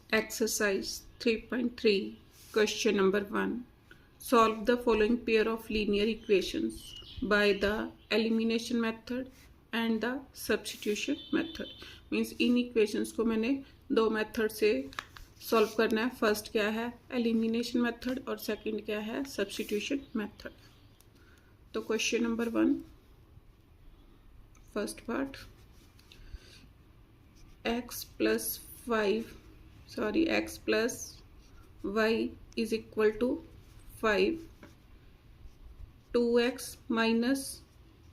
Exercise 3.3, question number 1. Solve the following pair of linear equations by the elimination method and the substitution method. Means in equations को मैंने दो method से solve करना है. First क्या है एलिमिनेशन मेथड और सेकंड क्या है सब्स्टिट्यूशन मेथड. तो question number 1, first part, x plus y is equal to 5, 2x minus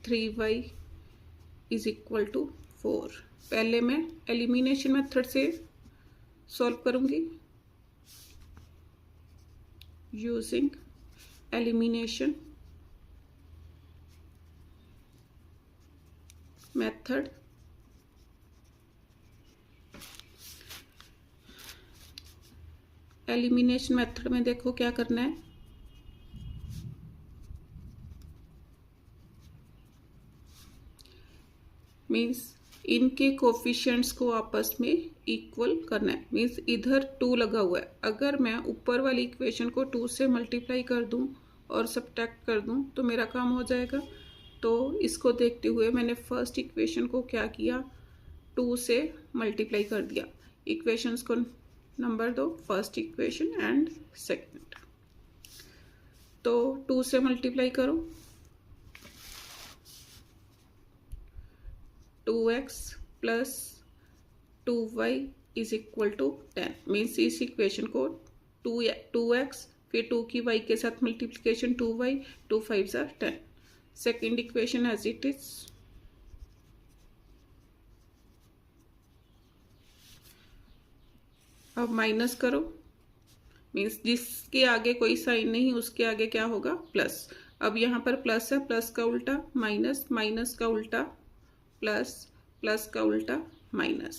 3y is equal to 4. पहले मैं एलिमिनेशन मेथड से सॉल्व करूंगी using elimination method. Elimination method में देखो क्या करना है. मीन्स इनके कोफिशिएंट्स को आपस में इक्वल करना है. मीन्स इधर 2 लगा हुआ है. अगर मैं ऊपर वाली इक्वेशन को 2 से मल्टीप्लाई कर दूं और सब्ट्रैक्ट कर दूं तो मेरा काम हो जाएगा. तो इसको देखते हुए मैंने फर्स्ट इक्वेशन को क्या किया, 2 से मल्टीप्लाई कर दिया. इक्वेशंस को नंबर दो, फर्स्ट इक्वेशन एंड सेकंड. तो 2 से मल्टीप्लाई करो, 2x plus 2y is equal to 10. Means इस इक्वेशन को 2x फिर 2 की y के साथ multiplication 2y, 2 5 are 10. Second equation as it is. अब माइनस करो. मीन्स जिसके आगे कोई साइन नहीं उसके आगे क्या होगा प्लस. अब यहाँ पर प्लस है, प्लस का उल्टा माइनस, माइनस का उल्टा प्लस, प्लस का उल्टा minus.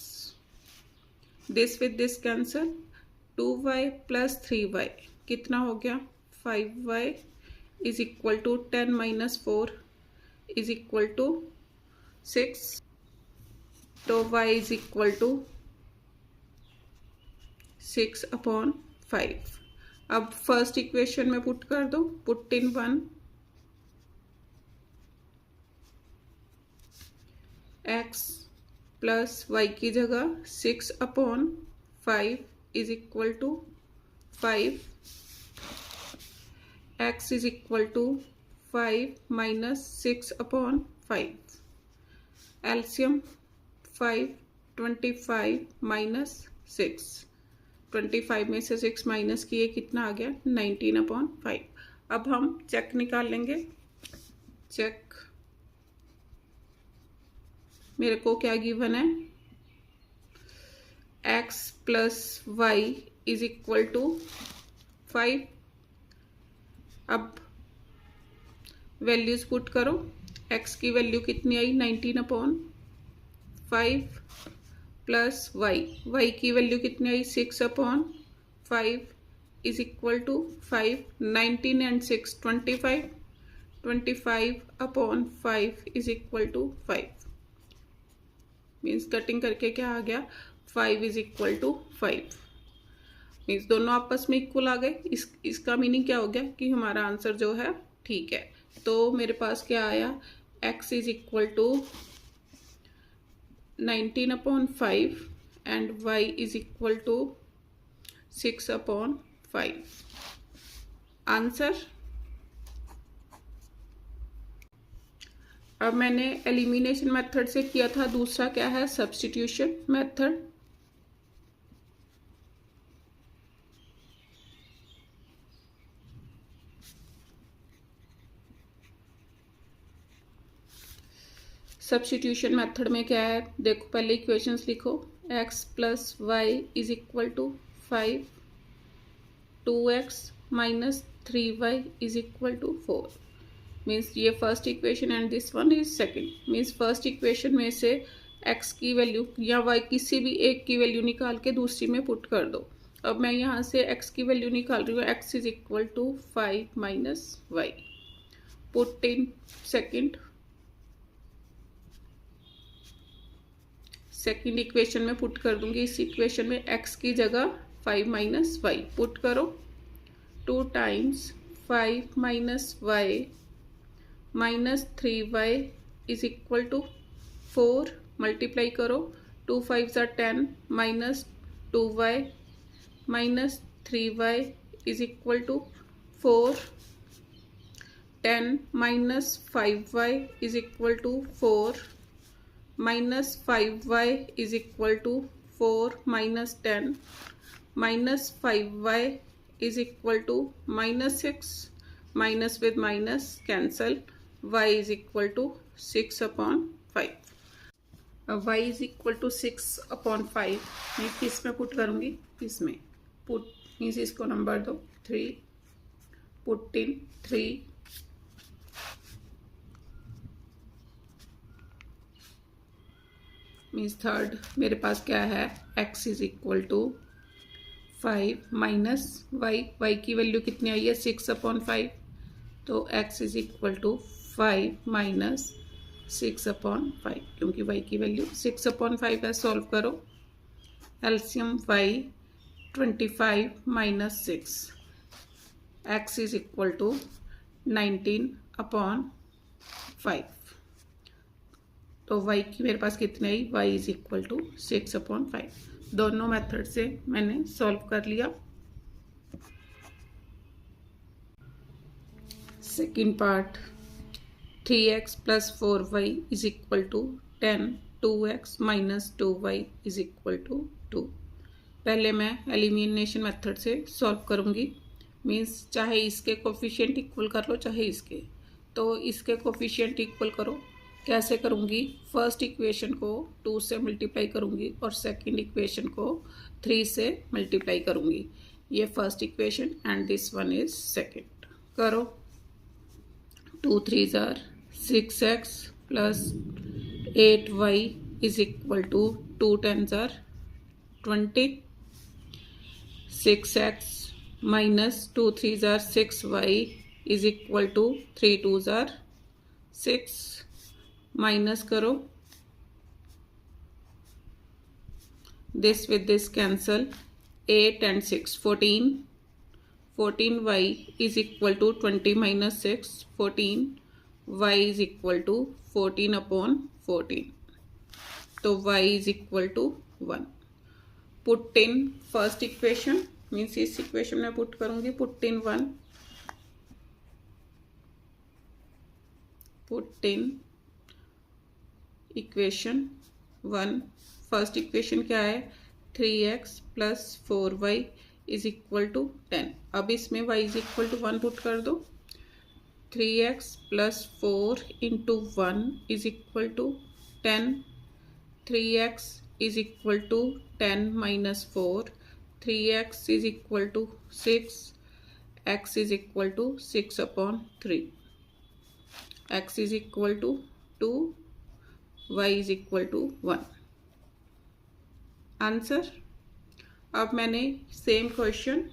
This with this cancel. 2y plus 3y कितना हो गया 5y is equal to 10 minus 4 is equal to 6. तो y is equal to 6 upon 5. अब फर्स्ट इक्वेशन में पुट कर दो, put in 1. x plus y की जगह 6 upon 5 is equal to 5. x is equal to 5 minus 6 upon 5. LCM 5, 25 minus 6. 25 में से 6 minus किए कितना आ गया 19 अपॉन 5. अब हम चेक निकाल लेंगे. चेक मेरे को क्या गिवन है, x plus Y is equal to 5. अब वैल्यूज पुट करो. x की वैल्यू कितनी आई 19 अपॉन 5 प्लस y की वैल्यू कितनी आई 6 upon 5 is equal to 5. 19 and 6 25. 25 upon 5 is equal to 5. Means cutting करके क्या आ गया 5 इज इक्वल टू 5. मीन्स दोनों आपस में इक्वल आ गए. इसका मीनिंग क्या हो गया कि हमारा आंसर जो है ठीक है. तो मेरे पास क्या आया, x is equal to 19 upon 5 and y is equal to 6 upon 5. Answer. अब मैंने एलिमिनेशन मेथड से किया था, दूसरा क्या है सब्स्टिट्यूशन मेथड. सब्स्टिट्यूशन मेथड में क्या है देखो, पहले इक्वेशंस लिखो. x plus Y is equal to 5, 2x minus 3y is equal to 4. Means ये first equation and this one is second. Means first equation में से x की वैल्यू या y किसी भी एक की वैल्यू निकाल के दूसरी में पुट कर दो. अब मैं यहाँ से x की वैल्यू निकाल रही हूँ. x is equal to 5 minus y. Put in second. Second equation में पुट कर दूंगी। इस इक्वेशन में x की जगह 5 माइनस वाई पुट करो। 2 times 5 minus y minus 3y is equal to 4। Multiply करो। 2 5 ज़ा 10 minus 2y minus 3y is equal to 4। 10 minus 5y is equal to 4 minus 5y is equal to 4 minus 10 minus 5y is equal to minus 6। Minus with minus cancel. y is equal to 6/5। अब y is equal to 6/5 मैं किस में put करूँगी? इसमें put means इसको number दो 3। Put in 3 means third मेरे पास क्या है? x is equal to 5 minus y की वैल्यू कितनी आई है? 6/5। तो x is equal to 5 minus 6/5 क्योंकि y की वैल्यू 6/5 है। सॉल्व करो। LCM y 25 minus 6 x is equal to 19/5। तो y की मेरे पास कितनी आई? y is equal to 6/5। दोनों मेथड से मैंने सॉल्व कर लिया। Second part 3x plus 4y is equal to 10। 2x minus 2y is equal to 2। पहले मैं एलिमिनेशन मेथड से सॉल्व करूँगी। मीन्स चाहे इसके कोफिशिएंट इक्वल कर लो चाहे इसके। तो इसके कोफिशिएंट इक्वल करो। कैसे करूँगी? फर्स्ट इक्वेशन को 2 से मल्टीप्लाई करूँगी और सेकंड इक्वेशन को 3 से मल्टीप्लाई करूँगी। ये first equation and this one is second. करो। 2 3 ज़ार 6x plus 8y is equal to 2 10 ज़ार 20। 6x माइनस 2 3 ज़ार 6y इज इक्वल टू 3 2 ज़ार 6। माइनस करो। This with this cancel. 8 and 6 14। 14y is equal to 20 minus 6 14। y is equal to 14/14। तो y is equal to 1। Put in first equation means इस equation में put करूंगी। Put in 1। Put in equation 1। First equation क्या है? 3x plus 4y is equal to 10। अब इसमें y is equal to 1 put कर दो। 3x plus 4 into 1 is equal to 10। 3x is equal to 10 minus 4। 3x is equal to 6। x is equal to 6/3। x is equal to 2। y is equal to 1। Answer. अब मैंने same question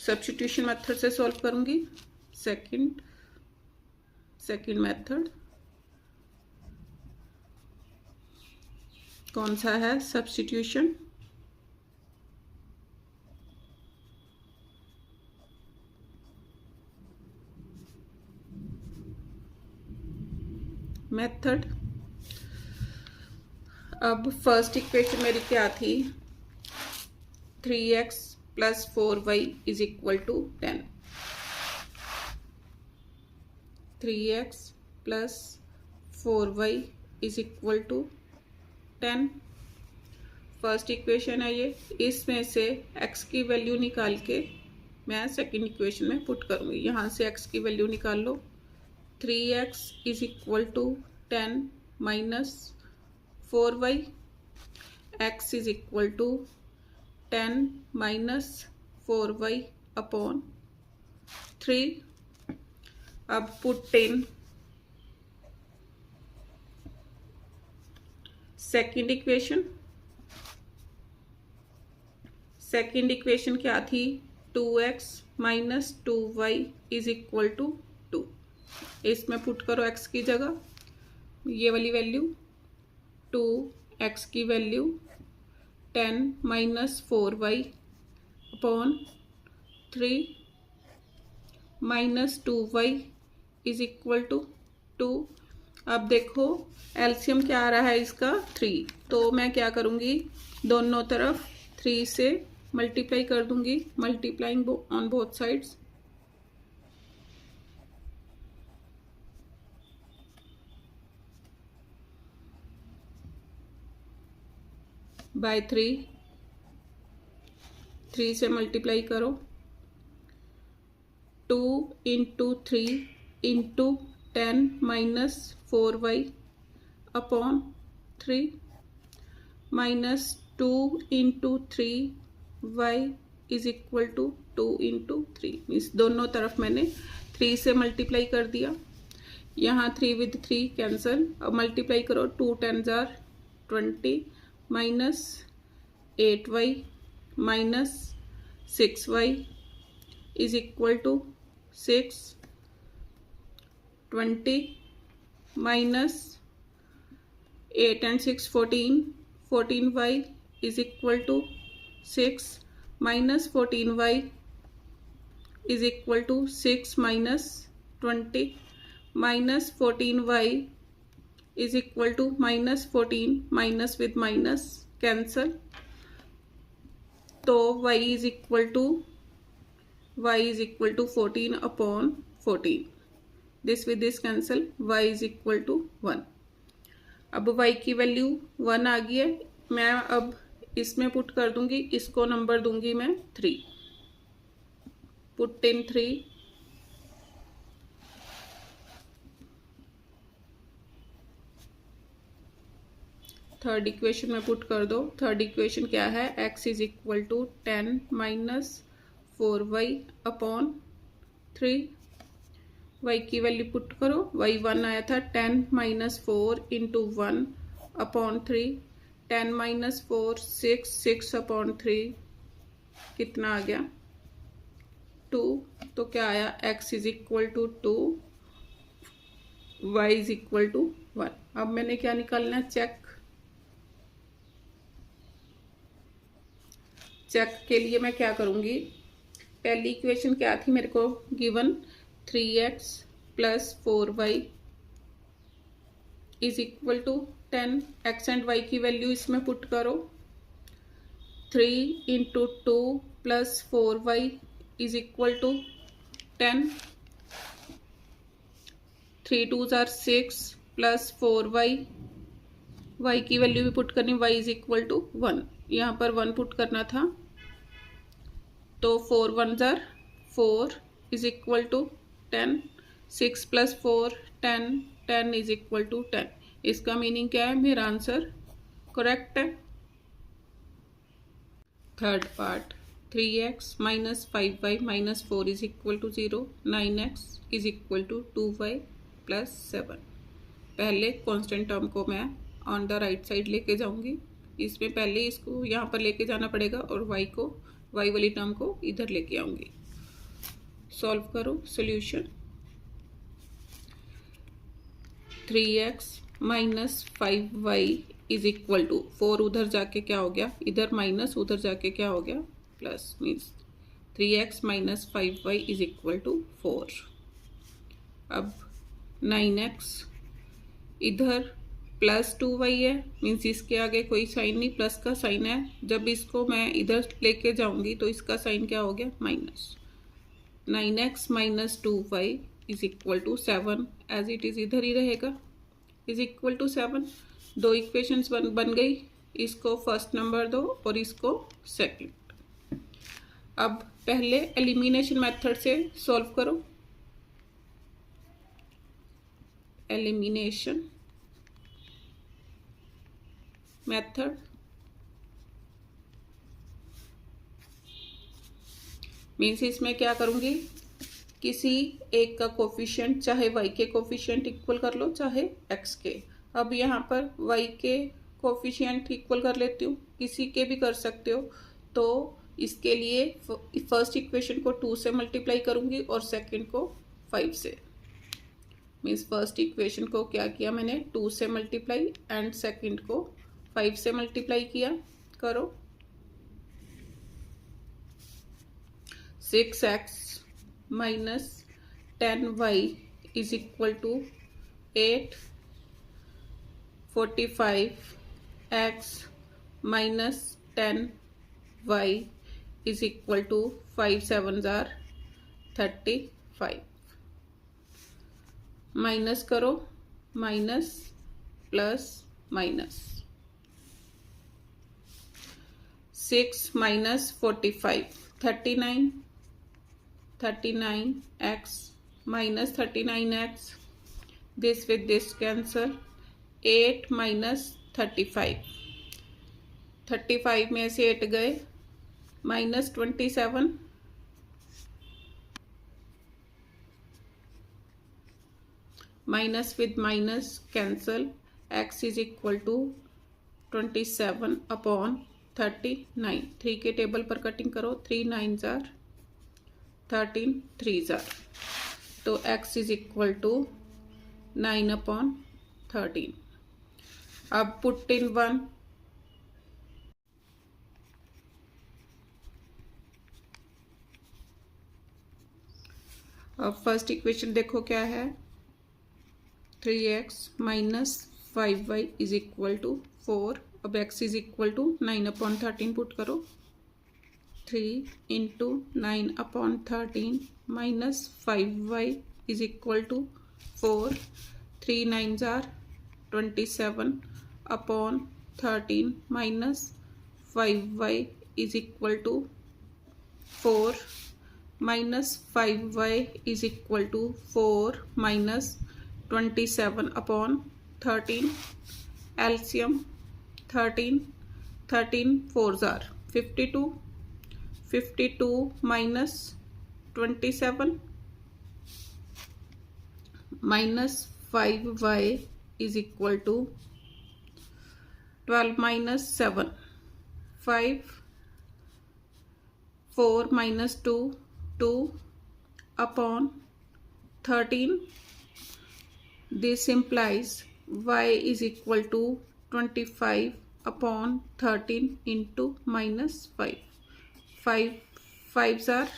substitution method से solve करूंगी। Second method कौन सा है? Substitution. Method. अब first equation मेरी क्या थी? 3x plus 4y is equal to 10। 3x plus 4y is equal to 10। First equation है ये। इसमें से x की वैल्यू निकाल के मैं सेकंड इक्वेशन में पुट करूँगी। यहाँ से x की वैल्यू निकाल लो। 3x is equal to 10 minus 4y। x is equal to 10 minus 4y upon 3। अब put in second equation. Second equation क्या थी? 2x minus 2y is equal to 2। इसमें पुट करो x की जगह ये वाली वैल्यू 2 x की value 10 minus 4y upon 3 minus 2y is equal to 2। अब देखो एलसीएम क्या आ रहा है इसका 3, तो मैं क्या करूँगी दोनों तरफ 3 से मल्टीप्लाई कर दूंगी, multiplying on both sides. By 3 से मल्टीप्लाई करो, 2 into 3 into 10 minus 4y upon 3 minus 2 into 3y is equal to 2 into 3। Means दोनों तरफ मैंने 3 से मल्टीप्लाई कर दिया। यहाँ 3 विद 3 कैंसल। अब मल्टीप्लाई करो, 2 10 जार 20 minus 8y minus 6y is equal to 6। 20 minus 8 and 6 14, 14y is equal to 6 minus 14y is equal to 6 minus 20 minus 14y is equal to minus 14, minus with minus cancel, तो y is equal to 14 upon 14, this with this cancel, y is equal to 1। अब y की value 1 आ गई है। मैं अब इसमें put कर दूंगी, इसको नंबर दूंगी मैं 3, पुट इन 3। थर्ड इक्वेशन में पुट कर दो। थर्ड इक्वेशन क्या है, x is equal to 10 minus 4y upon 3। y की वैल्यू पुट करो, y 1 आया था, 10 minus 4 into 1 upon 3, 10 minus 4 6, 6 upon 3 कितना आ गया 2। तो क्या आया, x is equal to 2, y is equal to 1। अब मैंने क्या निकालना है, चेक के लिए मैं क्या करूँगी, पहली इक्वेशन क्या थी मेरे को given, 3x plus 4y is equal to 10। x and y की वैल्यू इसमें पुट करो, 3 into 2 plus 4y is equal to 10। 3 2s are 6 plus 4y, y की वैल्यू भी पुट करनी, y इज इक्वल टू 1। यहाँ पर 1 पुट करना था, तो 4 1s are 4 is equal to 10, 6 plus 4 10, 10 is equal to 10। इसका मीनिंग क्या है, मेरा आंसर करेक्ट है। Third part, 3x minus 5y minus 4 is equal to 0, 9x is equal to 2y plus 7। पहले कांस्टेंट टर्म को मैं ऑन द राइट साइड लेके जाऊंगी, इसमें पहले इसको यहाँ पर लेके जाना पड़ेगा और y वाली टर्म को इधर लेके आऊंगी। सॉल्व करो, solution 3x minus 5y is equal to 4, उधर जाके क्या हो गया, इधर माइनस, उधर जाके क्या हो गया plus, means 3x minus 5y is equal to 4। अब 9x इधर प्लस 2y है, मीन्स इसके आगे कोई साइन नहीं, प्लस का साइन है। जब इसको मैं इधर लेके जाऊंगी तो इसका साइन क्या हो गया, minus. 9x minus 2y is equal to 7, as it is इधर ही रहेगा, इज इक्वल टू 7। दो इक्वेशंस बन गई, इसको फर्स्ट नंबर दो और इसको सेकंड। अब पहले एलिमिनेशन मेथड से सॉल्व करो, एलिमिनेशन मेथड। मीन्स इसमें क्या करूंगी, किसी एक का कोफिशिएंट, चाहे y के कोफिशिएंट इक्वल कर लो, चाहे x के। अब यहाँ पर y के कोफिशिएंट इक्वल कर लेती हूँ, किसी के भी कर सकते हो। तो इसके लिए फर्स्ट इक्वेशन को 2 से मल्टीप्लाई करूँगी और सेकंड को 5 से। मीन्स फर्स्ट इक्वेशन को क्या किया मैंने, 2 से मल्टीप्लाई एंड सेकंड को 5 से मल्टीप्लाई किया, करो। 6x minus 10y is equal to 8। 45x minus 10y is equal to 5 7 जार 35। माइनस करो, minus plus minus. 6 minus 45 39। 39x minus 39x, this with this cancel. 8 minus 35, 35 में से 8 गए, minus 27। Minus with minus cancel, x is equal to 27 upon 39। 3 के table पर cutting करो, 3 9 जार 13, 3 जार, तो x is equal to 9 upon 13। अब पुट इन 1। अब फर्स्ट इक्वेशन देखो क्या है। 3x minus 5y is equal to 4। अब x is equal to 9 upon 13 put करो। 3 into 9 upon 13 minus 5y is equal to 4। 3 9 जार 27 upon 13 minus 5y is equal to 4। Minus 5y is equal to 4 minus 27 upon 13। LCM 13, 13 4 जार 52। 52 minus 27 minus 5y is equal to 12 minus 7। 5 4 minus 2 2 upon 13। This implies y is equal to 25 upon 13 into minus 5. 5 5s are.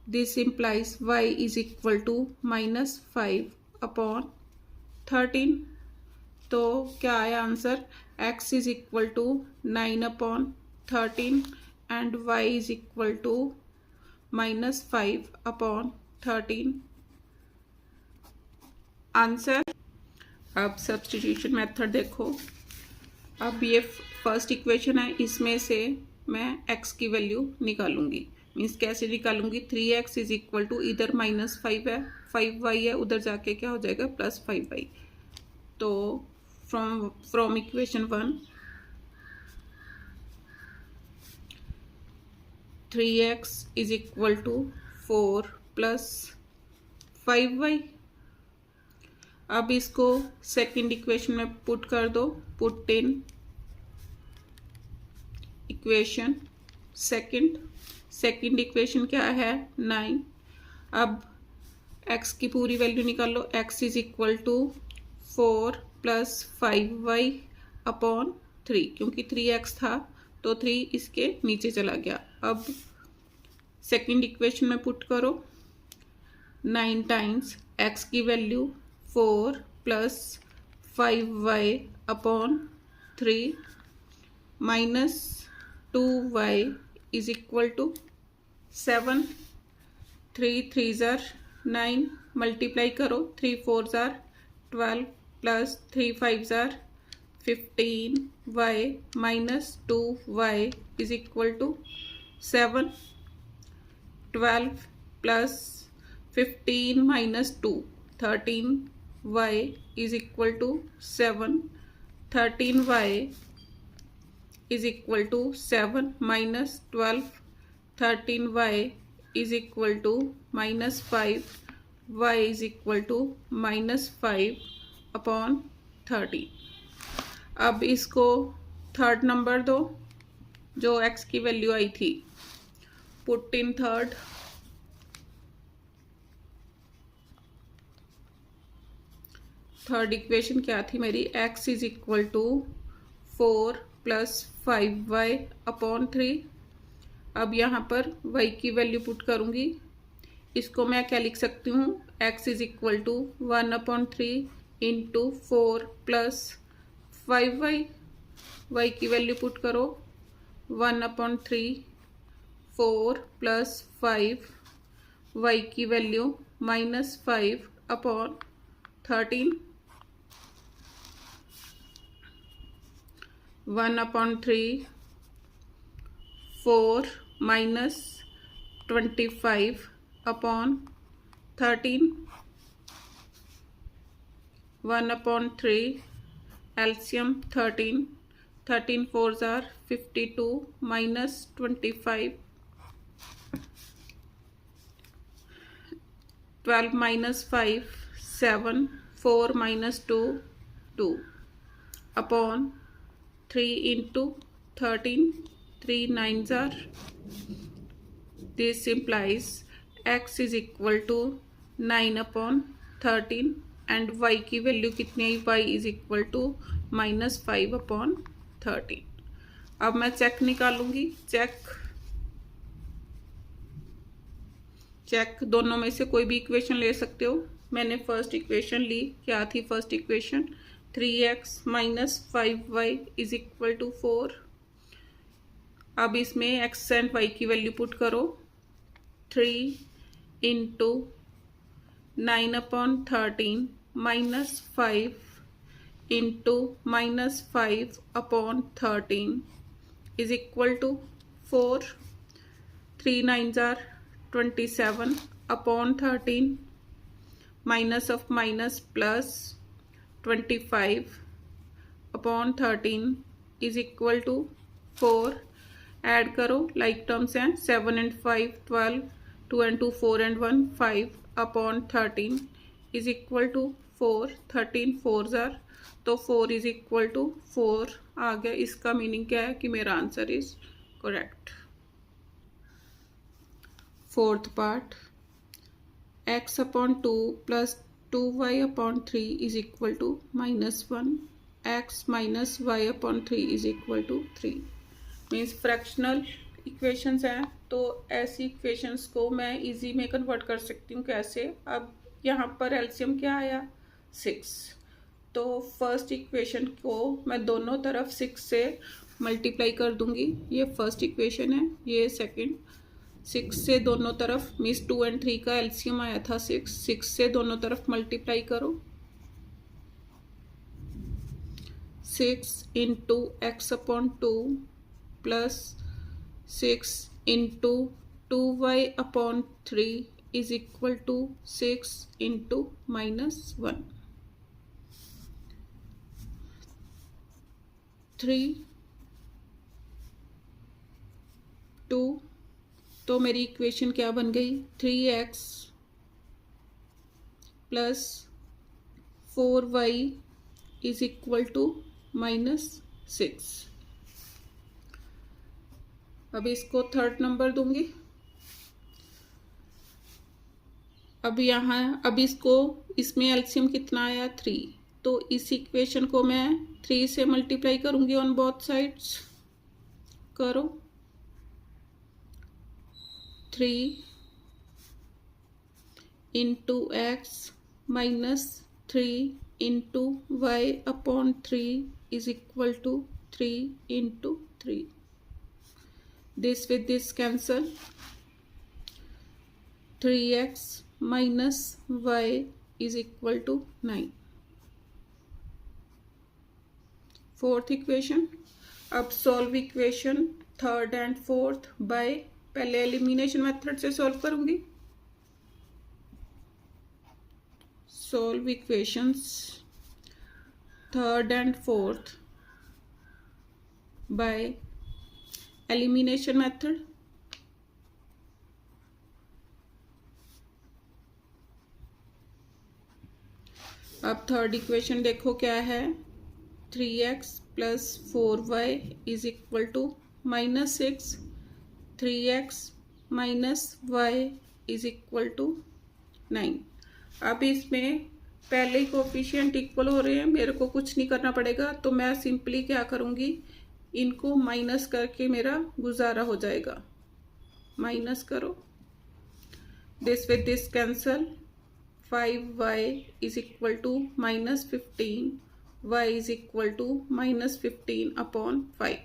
This implies y is equal to minus 5 upon 13. तो क्या आया answer? x is equal to 9 upon 13 and y is equal to minus 5 upon 13 answer. अब substitution method देखो। अब ये first equation है, इसमें से मैं x की वैल्यू निकालूंगी। मीन्स कैसे निकालूंगी? 3x इज इक्वल टू इधर माइनस 5 है, 5y है, उधर जाके क्या हो जाएगा? Plus 5y। तो from equation 1 3x is equal to 4 plus 5y। अब इसको सेकंड इक्वेशन में पुट कर दो। Put in equation second equation क्या है? 9। अब x की पूरी वैल्यू निकाल लो। x is equal to 4 plus 5y upon 3, क्योंकि 3x था तो 3 इसके नीचे चला गया। अब सेकंड इक्वेशन में पुट करो। 9 टाइम्स x की value 4 plus 5y upon 3 minus 2y is equal to 7। 3 3 जार 9, मल्टीप्लाई करो। 3 4 जार 12 प्लस 3 5 जार 15y minus 2y is equal to 7। 12 plus 15 minus 2 13y is equal to 7। 13y is equal to 7 minus 12। 13y is equal to minus 5। y is equal to minus 5 upon 13। अब इसको third number दो, जो x की value आई थी। Put in third. Third equation क्या थी मेरी? x is equal to 4 plus 5y upon 3। अब यहाँ पर y की वैल्यू पुट करूँगी। इसको मैं क्या लिख सकती हूँ, x is equal to 1/3 into 4 plus 5y। y की वैल्यू पुट करो, 1/3 4 प्लस 5, y की value -5 upon 13। 1/3 4 minus 25 upon 13। 1/3 LCM 13, 13 4s are 52 minus 25, 12 minus 5 7, 4 minus 2 2 upon 3 into 13, 3 9s are, this implies x is equal to 9/13 and y की value कितनी आई, y is equal to -5/13। अब मैं check निकालूंगी। Check दोनों में से कोई भी इक्वेशन ले सकते हो। मैंने फर्स्ट इक्वेशन ली, क्या थी first equation, 3x minus 5y is equal to 4। अब इसमें x एंड y की वैल्यू पुट करो, 3 into 9/13 minus 5 into -5/13 is equal to 4। 3 9s are 27 upon 13, minus of minus plus 25 upon 13 is equal to 4। Add करो, like terms हैं, 7 and 5 12, 2 and 2 4 and 1 5 upon 13 is equal to 4। 13 4s are, तो 4 is equal to 4 आ गया। इसका meaning क्या है कि मेरा answer is correct. Fourth part, x upon 2 plus 2y upon 3 is equal to -1, x minus y upon 3 is equal to 3। Means fractional equations हैं, तो ऐसी इक्वेशंस को मैं इजी में कन्वर्ट कर सकती हूँ। कैसे, अब यहाँ पर एलसीएम क्या आया, 6, तो फर्स्ट इक्वेशन को मैं दोनों तरफ 6 से मल्टीप्लाई कर दूंगी। ये फर्स्ट इक्वेशन है, ये सेकंड। 6 से दोनों तरफ, मीन्स 2 and 3 का एलसीएम आया था 6, 6 से दोनों तरफ मल्टीप्लाई करो। 6 into x upon 2 plus 6 into 2y upon 3 is equal to 6 into -1। 3 2, तो मेरी इक्वेशन क्या बन गई, 3x plus 4y is equal to -6। अब इसको थर्ड नंबर दूंगी। अब इसको, इसमें एलसीएम कितना आया, 3, तो इस इक्वेशन को मैं 3 से मल्टीप्लाई करूंगी ऑन बोथ साइड्स। करो, 3 into X minus 3 into Y upon 3 is equal to 3 into 3। This with this cancel, 3x minus Y is equal to 9। Fourth equation. अब solve equation third and fourth by, पहले elimination method से solve करूंगी। Solve equations third and fourth by elimination method. अब third equation देखो क्या है, 3x plus 4y is equal to -6, 3x minus y is equal to 9। अब इसमें पहले ही कोफिशिएंट इक्वल हो रहे हैं, मेरे को कुछ नहीं करना पड़ेगा, तो मैं सिंपली क्या करूँगी, इनको माइनस करके मेरा गुजारा हो जाएगा। माइनस करो, this with this cancel, 5y is equal to -15, y is equal to -15 upon 5,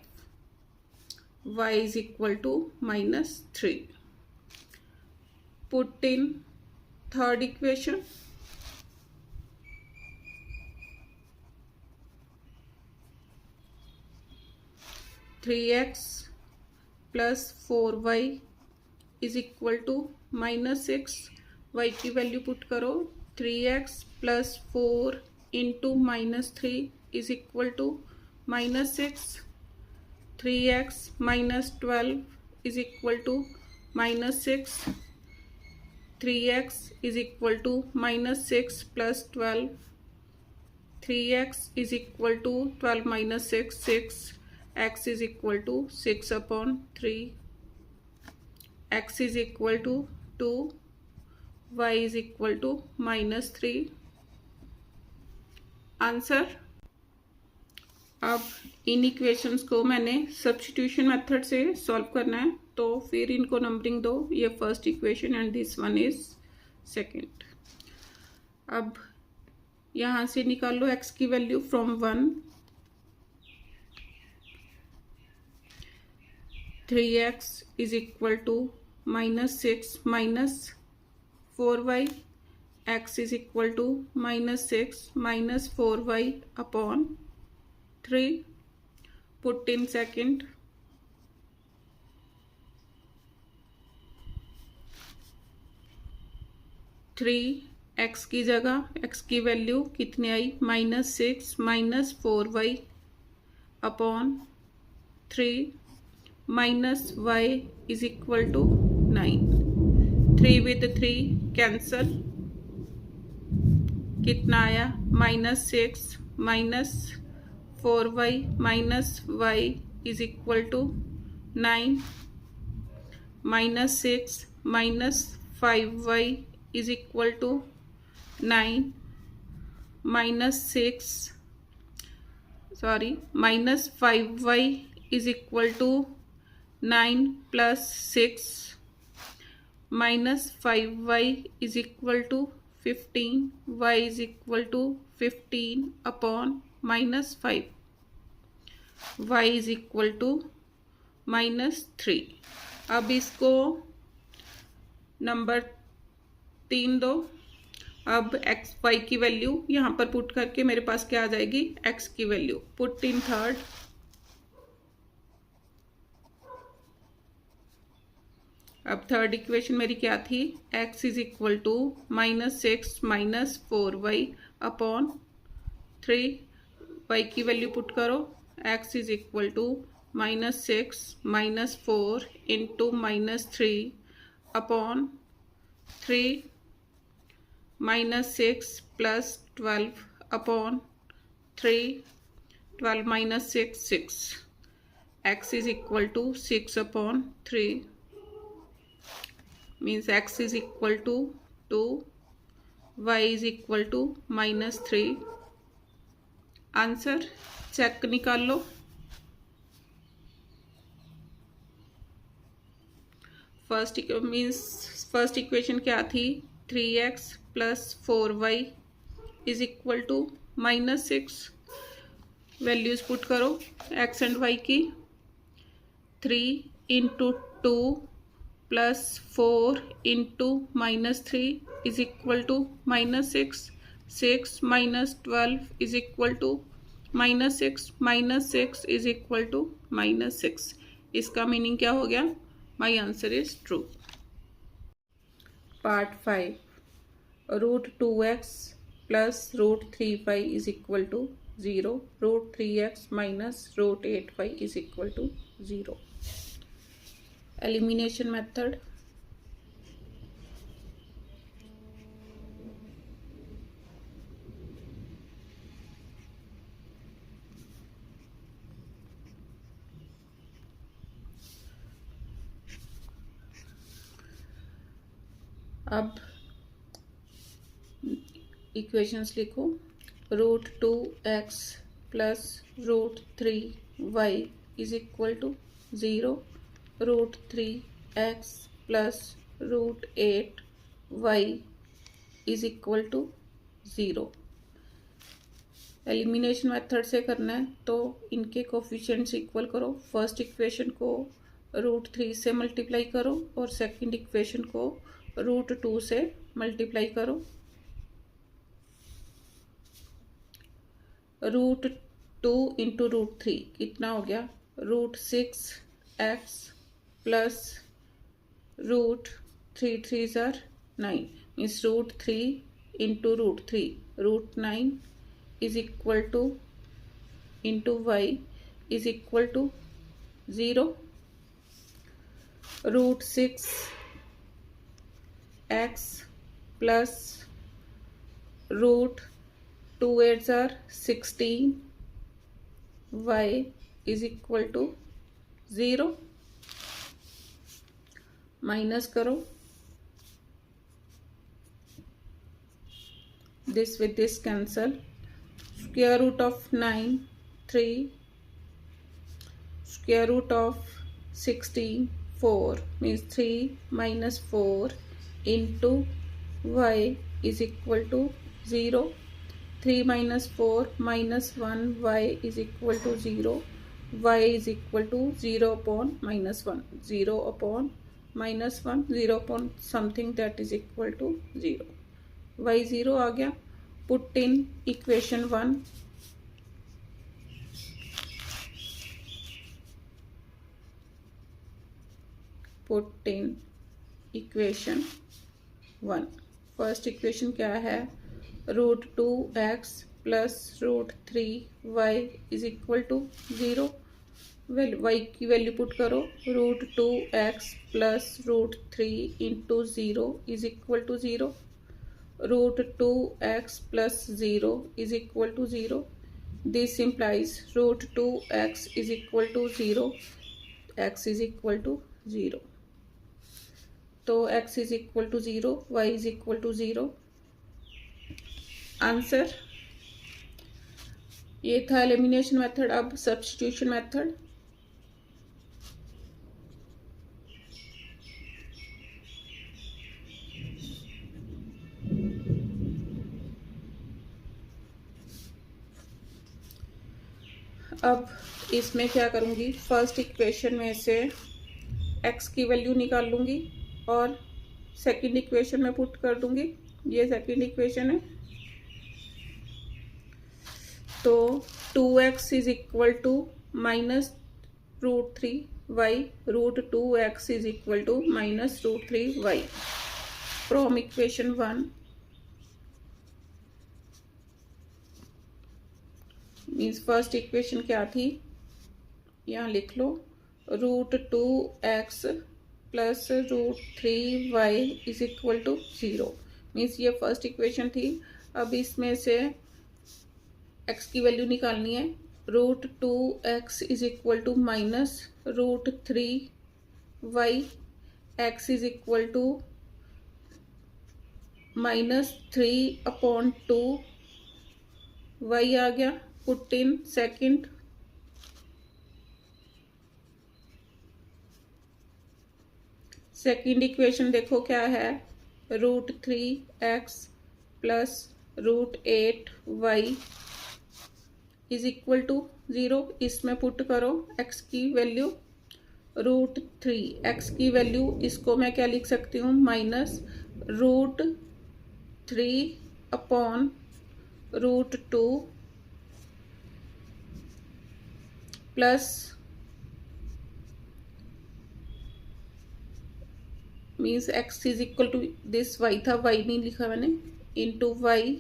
y is equal to -3. Put in third equation, 3x plus 4y is equal to -6. y की वैल्यू पुट करो, 3x plus 4 into -3 is equal to -6. 3x minus 12 is equal to -6. 3x is equal to -6 plus 12. 3x is equal to 12 minus 6, 6. x is equal to 6 upon 3. x is equal to 2. y is equal to -3. Answer. अब इन equations को मैंने substitution method से solve करना है, तो फिर इनको numbering दो। ये first equation and this one is second. अब यहाँ से निकाल लो x की value from 1. 3x is equal to -6 minus 4y. x is equal to -6 minus 4y upon 3. Put in second. 3x की जगह x की वैल्यू कितनी आई, -6 minus 4y upon 3 minus y is equal to 9. 3 with 3 cancel, कितना आया, -6 minus 4y minus y is equal to 9. -6 minus 5y is equal to 9. minus 5y is equal to 9 plus 6 minus 5y is equal to 15. y is equal to 15 upon -5. y is equal to -3. अब इसको number 3 दो। अब x y की value यहाँ पर put करके मेरे पास क्या आ जाएगी, x की वैल्यू। Put in third. अब थर्ड इक्वेशन मेरी क्या थी, x is equal to -6 minus 4y upon 3. y की वैल्यू पुट करो, x is equal to -6 minus 4 into -3 upon 3 -6 plus 12 upon 3. 12 minus 6, 6. x is equal to 6 upon 3 means x is equal to 2. y is equal to -3. Answer check निकाल लो। First equation क्या थी, 3x plus 4y is equal to -6. Values put करो x and y की। 3 into 2 plus 4 into -3 is equal to -6. 6 minus 12 is equal to -6. -6 is equal to -6. इसका meaning क्या हो गया, my answer is true. Part 5, √2x plus √3y is equal to 0. √3x minus √8y is equal to 0. Elimination method. अब equations लिखो। √2x plus √3y is equal to 0। √3x plus √8y is equal to 0। Elimination method से करना है तो इनके coefficients equal करो। First equation को √3 से मल्टीप्लाई करो और सेकंड इक्वेशन को √2 से मल्टीप्लाई करो। √2 इंटू √3 कितना हो गया? √6x प्लस √3 3 ज़ार 9 means √3 into √3 √9 is equal to into y is equal to 0। √6x plus √2 8 ज़ार 16 y is equal to 0। Minus करो, this with this cancel. Square root of 9 3, square root of 16 4 means 3 minus 4 into y is equal to 0। 3 minus 4 minus 1 y is equal to 0। y is equal to 0 upon minus 1, 0 upon minus 1, 0 upon something that is equal to 0। y 0 आ गया। Put in equation 1। Put in equation 1। First equation क्या है? √2x plus √3y is equal to 0। y की value put करो। √2x plus √3 into 0 is equal to 0। √2x plus 0 is equal to 0। This implies √2x is equal to 0, x is equal to 0। तो x is equal to 0, y is equal to 0। Answer ये था elimination method. अब substitution method. अब इसमें क्या करूँगी? First equation में से x की वैल्यू निकाल लूँगी और सेकंड इक्वेशन में पुट कर दूँगी। ये सेकंड इक्वेशन है। तो 2x is equal to minus √3y, √2x is equal to minus √3y from equation 1। Means first equation क्या थी? यहाँ लिख लो। √2x plus √3y is equal to 0। Means ये फर्स्ट इक्वेशन थी। अब इसमें से x की वैल्यू निकालनी है। √2x is equal to minus √3y, x is equal to -3/2 y आ गया। Put in second. Second equation देखो क्या है? √3x plus √8y is equal to 0। इसमें पुट करो x की वैल्यू। √3 x की वैल्यू इसको मैं क्या लिख सकती हूँ? -√3/√2 plus means x is equal to this y था, y नहीं लिखा मैंने, into y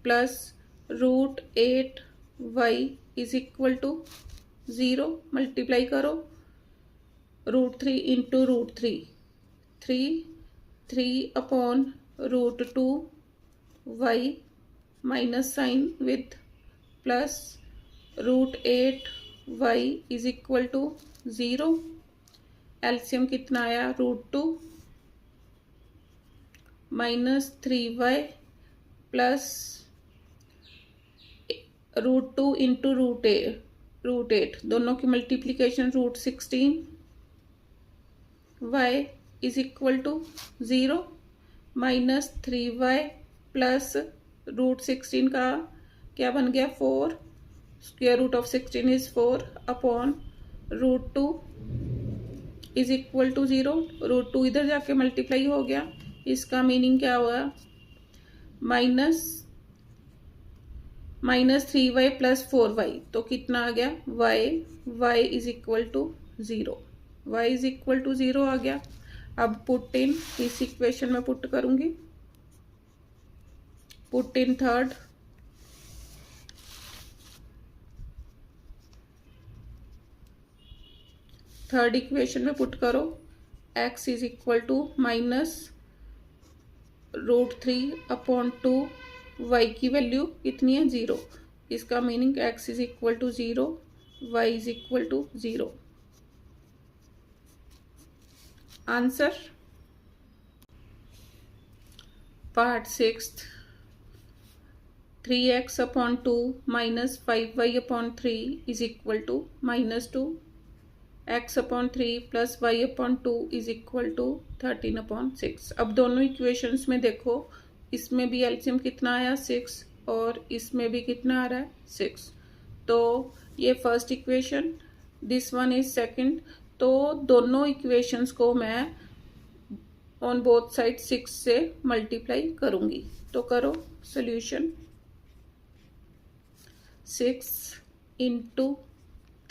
plus √8y is equal to 0। Multiply करो। √3 into √3 3/√2 y minus sign with plus √8y is equal to 0। LCM कितना आया? √2 -3y प्लस √2 इंटू √8 दोनों की multiplication √16 y is equal to 0 minus 3y plus √16 का क्या बन गया 4 square root of 16 is 4 upon √2 is equal to 0 √2 इधर जाके मल्टीप्लाई हो गया। इसका मीनिंग क्या हुआ माइनस 3y प्लस 4y तो कितना आ गया y is equal to 0 y is equal to 0 आ गया। अब पुट इन इस इक्वेशन में पुट करूंगी पुट इन थर्ड इक्वेशन में पुट करो x is equal to minus √3 upon 2 y की वैल्यू कितनी है 0 इसका meaning x is equal to 0 y is equal to 0। Answer part 6 3x upon 2 minus 5y upon 3 is equal to -2 x upon 3 plus y upon 2 is equal to 13 upon 6। अब दोनों equations में देखो इसमें भी एलसीएम कितना आया 6 और इसमें भी कितना आ रहा है 6 तो ये first equation this one is second तो दोनों इक्वेशंस को मैं ऑन बोथ साइड 6 से मल्टीप्लाई करूंगी तो करो solution 6 into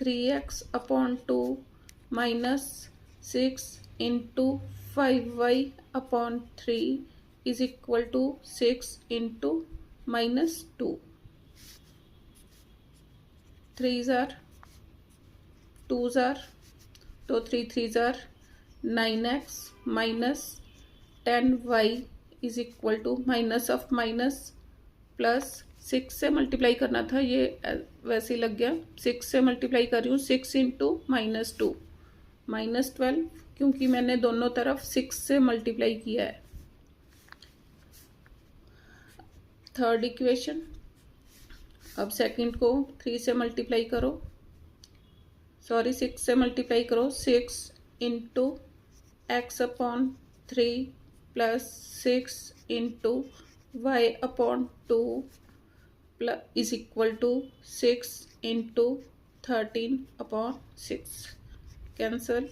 3x upon 2 minus 6 into 5y upon 3 is equal to 6 into -2 3s are 2s are तो 3 3s are 9x minus 10y is equal to minus of minus plus 6 से multiply करना था ये वैसे ही लग गया 6 से मल्टीप्लाई कर रही हूँ 6 इंटू -2 -12 क्योंकि मैंने दोनों तरफ 6 से मल्टीप्लाई किया है। थर्ड इक्वेशन अब सेकंड को 3 से मल्टीप्लाई करो 6 से मल्टीप्लाई करो 6 into x upon 3 plus 6 into y upon 2 is equal to 6 into 13 upon 6 cancel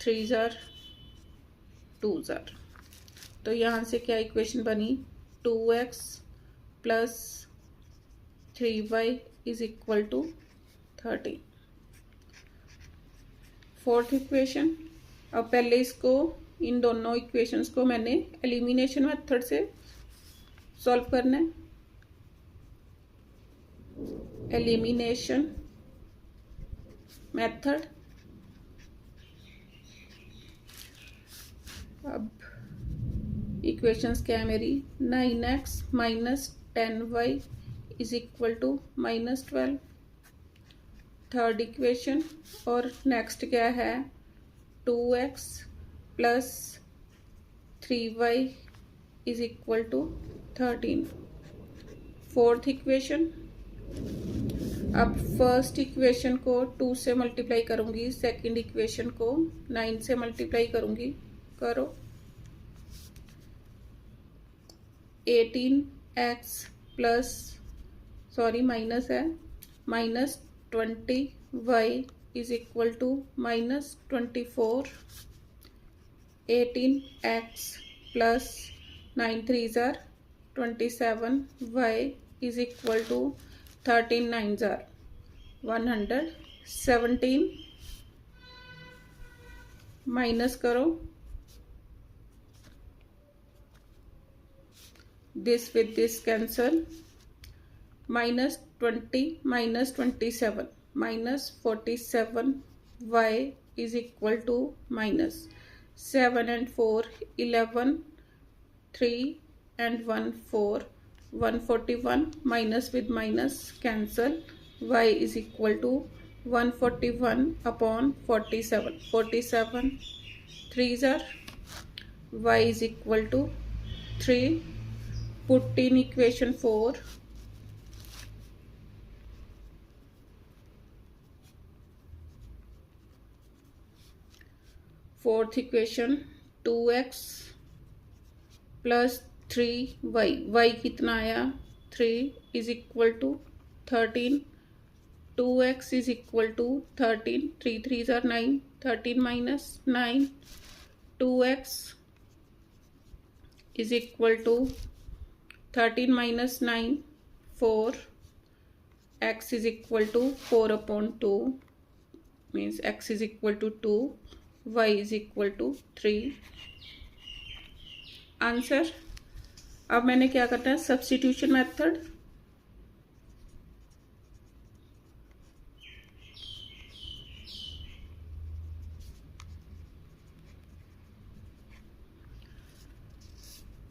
3s are 2s are तो यहाँ से क्या इक्वेशन बनी 2x plus 3y is equal to 13। Fourth equation अब पहले इसको इन दोनों इक्वेशंस को मैंने एलिमिनेशन मेथड से सॉल्व करना है। एलिमिनेशन मेथड अब इक्वेशंस क्या है मेरी 9x minus 10y is equal to -12 third equation और नेक्स्ट क्या है 2x plus 3y is equal to 13 fourth equation अब फर्स्ट इक्वेशन को 2 से मल्टीप्लाई करूंगी सेकंड इक्वेशन को 9 से मल्टीप्लाई करूंगी करो 18x प्लस माइनस है minus 20y is equal to -24 18x plus 9 3s are 27y is equal to 13 9s are 117 minus करो this with this cancel -20 -27 -47 y is equal to -7 and 4 11 3 and 1 4 141 minus with minus cancel y is equal to 141 upon 47 47 3s are y is equal to 3 put in equation 4. Fourth equation 2x plus 3y, y कितना आया 3 is equal to 13. 2x is equal to 13, 3 3s are 9, 13 minus 9, 2x is equal to 13 minus 9, 4, x is equal to 4 upon 2, means x is equal to 2, y is equal to 3. Answer. अब मैंने क्या करना है, substitution method.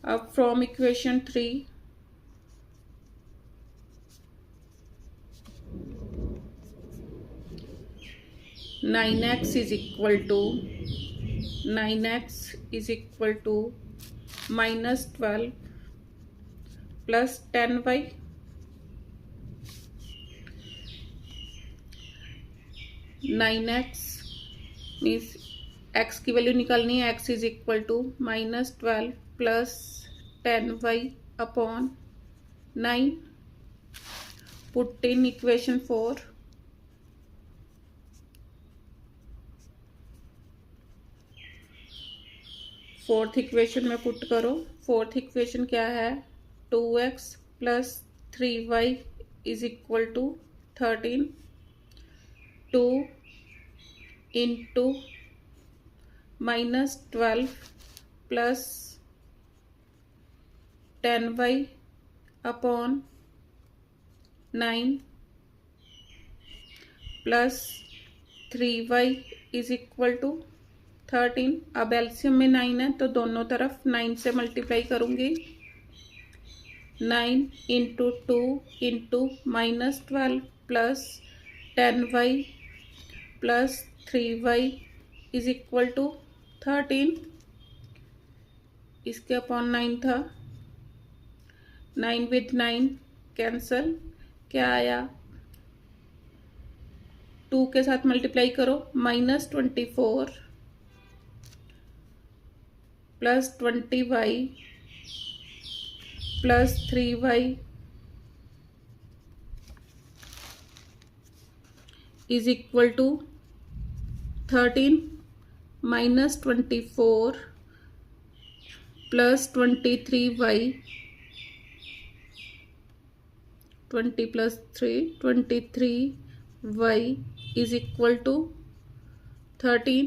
अब from equation 3 9x is equal to minus 12 plus 10y. 9x means x की value निकालनी है. x is equal to minus 12 plus 10y upon 9. Put in equation 4. Fourth equation में पुट करो. फोर्थ इक्वेशन क्या है, 2x plus 3y is equal to 13. 2 into minus 12 plus 10y upon 9 plus 3y is equal to 13. अब LCM में 9 है तो दोनों तरफ 9 से मल्टीप्लाई करूंगी. 9 into 2 into minus 12 plus 10y plus 3y is equal to 13. इसके अपॉन 9 था. 9 विथ 9 कैंसल. क्या आया, 2 के साथ मल्टीप्लाई करो. Minus 24 plus 20y plus 3y is equal to 13. Minus 24 plus 23y 20 plus 3 23y is equal to 13.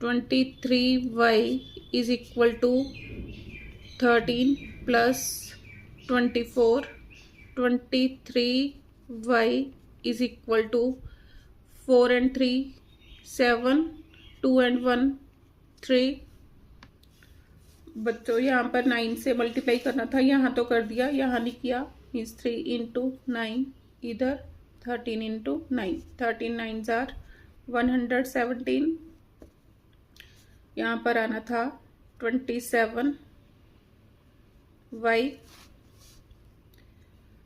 23y is equal to 13 plus 24. 23y is equal to 4 and 3 7, 2 and 1 3. बच्चों यहाँ पर 9 से मल्टीप्लाई करना था, यहाँ तो कर दिया, यहाँ नहीं किया. मीन्स 3 इंटू 9, इधर 13 इंटू 9. 13 9s are 117. यहाँ पर आना था 27y.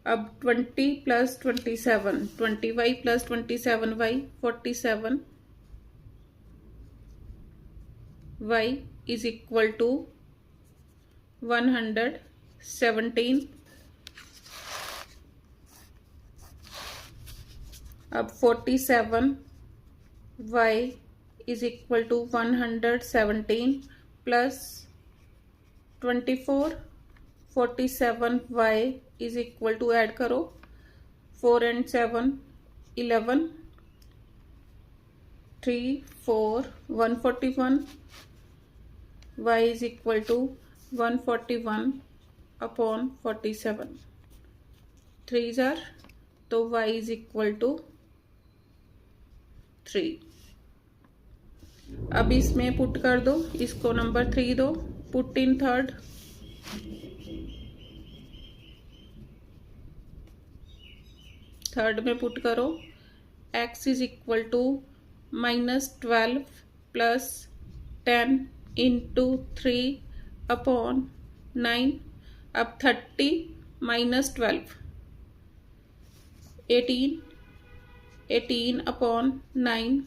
अब 20 plus 27, 20y plus 27y 47y is equal to 117. अब 47y is equal to 117 plus 24. 47y is equal to, add करो, 4 and 7 11, 3 4 141. y is equal to 141 upon 47. 3s are, तो y is equal to 3. अब इसमें put कर दो, इसको number 3 दो. Put in third. Third में पुट करो. x is equal to minus 12 plus 10 into 3/9। अब 30 माइनस 12 18, 18/9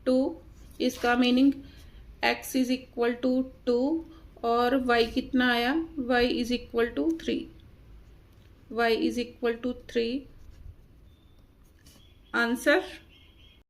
2। इसका meaning x is equal to 2 और y कितना आया, y is equal to 3, y is equal to 3। Answer